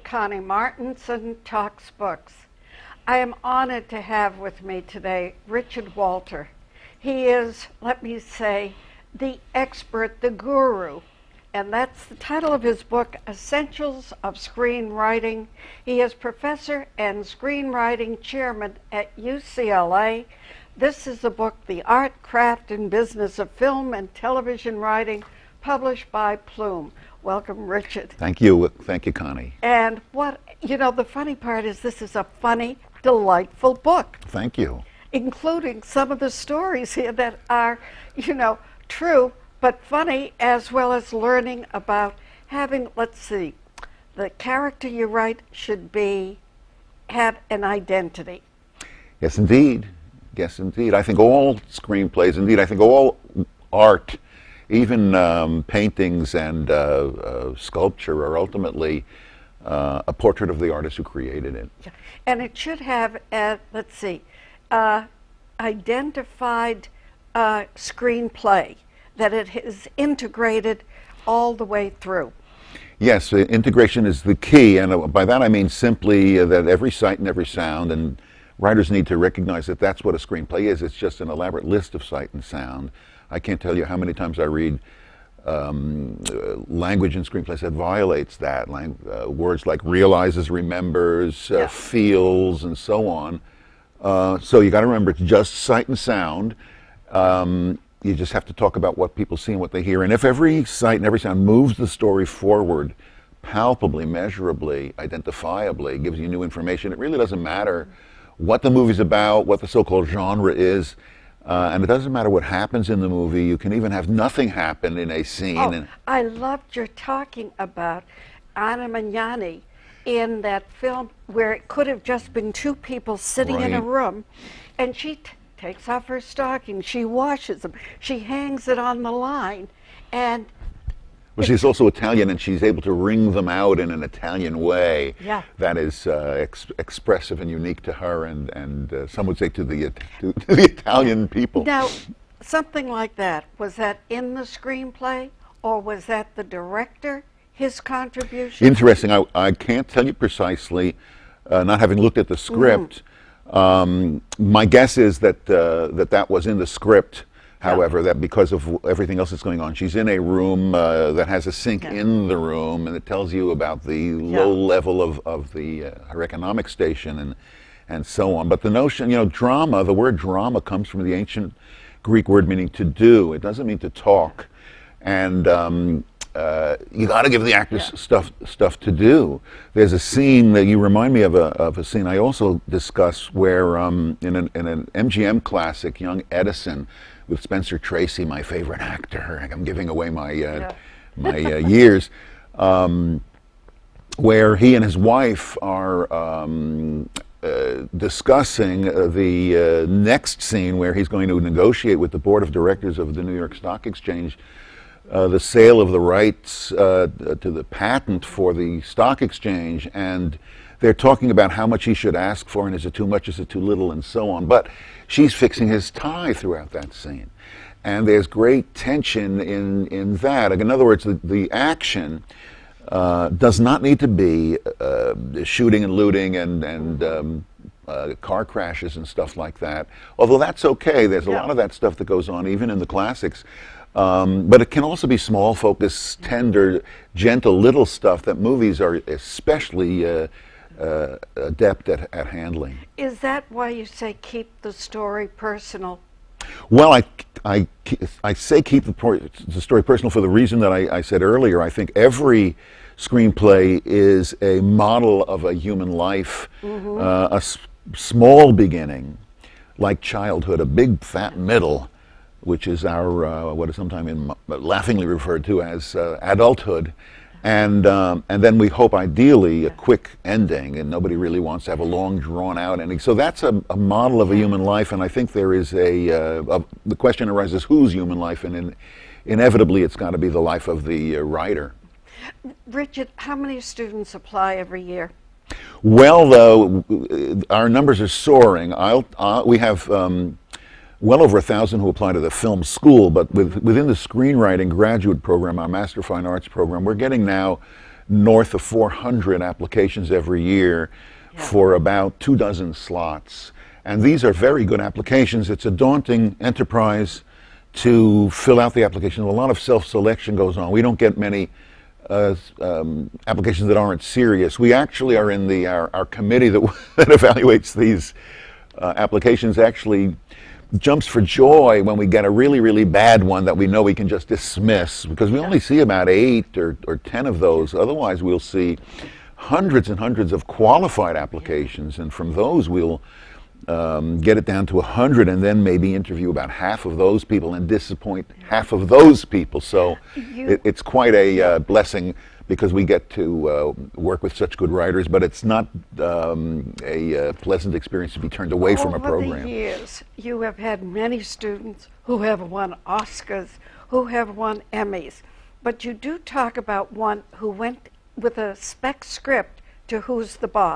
Connie Martinson Talks Books. I am honored to have with me today Richard Walter. He is, let me say, the expert, the guru, and that's the title of his book, Essentials of Screenwriting. He is professor and screenwriting chairman at UCLA. This is the book, The Art, Craft, and Business of Film and Television Writing, published by Plume. Welcome, Richard. Thank you. Thank you, Connie. And the funny part is this is a funny, delightful book. Thank you. Including some of the stories here that are, true but funny, as well as learning about having, the character you write should have an identity. Yes, indeed. Yes, indeed. I think all screenplays, indeed, I think all art, even paintings and sculpture, are ultimately a portrait of the artist who created it. Yeah. And it should have, identified screenplay, that it is integrated all the way through. Yes, integration is the key, and by that I mean simply that every sight and every sound, and writers need to recognize that that's what a screenplay is. It's just an elaborate list of sight and sound. I can't tell you how many times I read language in screenplays that violates that. Words like realizes, remembers, feels, and so on. So you got to remember, it's just sight and sound. You just have to talk about what people see and what they hear. And if every sight and every sound moves the story forward, palpably, measurably, identifiably, gives you new information, it really doesn't matter what the movie's about, what the so-called genre is, and it doesn't matter what happens in the movie. You can even have nothing happen in a scene. Oh, I loved your talking about Anna Magnani in that film where it could have just been two people sitting in a room, and she takes off her stockings, she washes them, she hangs it on the line, and well, she's also Italian, and she's able to wring them out in an Italian way that is expressive and unique to her, and some would say to the Italian people. Now, something like that, was that in the screenplay, or was that the director, his contribution? Interesting. I can't tell you precisely, not having looked at the script. My guess is that that was in the script. However, that because of everything else that's going on, she's in a room that has a sink in the room, and it tells you about the low level of her economic station and so on. But the notion, drama, the word drama comes from the ancient Greek word meaning to do. It doesn't mean to talk. And you got to give the actors stuff to do. There's a scene that you remind me of a scene I also discuss where in an MGM classic, Young Edison, with Spencer Tracy, my favorite actor. I'm giving away my my years. Where he and his wife are discussing the next scene where he's going to negotiate with the board of directors of the New York Stock Exchange the sale of the rights to the patent for the stock exchange, and they're talking about how much he should ask for, and is it too much, is it too little, and so on. But she's fixing his tie throughout that scene. And there's great tension in that. In other words, the action does not need to be shooting and looting and car crashes and stuff like that. Although that's okay. There's a lot of that stuff that goes on, even in the classics. But it can also be small, focused, tender, gentle, little stuff that movies are especially adept at handling. Is that why you say keep the story personal? Well, I say keep the story personal for the reason that I said earlier. I think every screenplay is a model of a human life, a small beginning, like childhood, a big fat middle, which is our what is sometimes laughingly referred to as adulthood, and then we hope ideally a quick ending, and nobody really wants to have a long drawn out ending. So that's a model of a human life, and I think there is the question arises, whose human life, and inevitably it's got to be the life of the writer. Richard, how many students apply every year? Well, though, our numbers are soaring. We have well over 1,000 who apply to the film school, but within the screenwriting graduate program, our Master of Fine Arts program, we're getting now north of 400 applications every year for about 24 slots. And these are very good applications. It's a daunting enterprise to fill out the application. A lot of self-selection goes on. We don't get many applications that aren't serious. We actually are in our committee that, that evaluates these applications actually jumps for joy when we get a really, really bad one that we know we can just dismiss, because we only see about 8 or 10 of those. Otherwise, we'll see hundreds and hundreds of qualified applications, and from those we'll get it down to 100 and then maybe interview about half of those people and disappoint half of those people. So it's quite a blessing, because we get to work with such good writers, but it's not a pleasant experience to be turned away from a program. Over the years, you have had many students who have won Oscars, who have won Emmys, but you do talk about one who went with a spec script to Who's the Boss?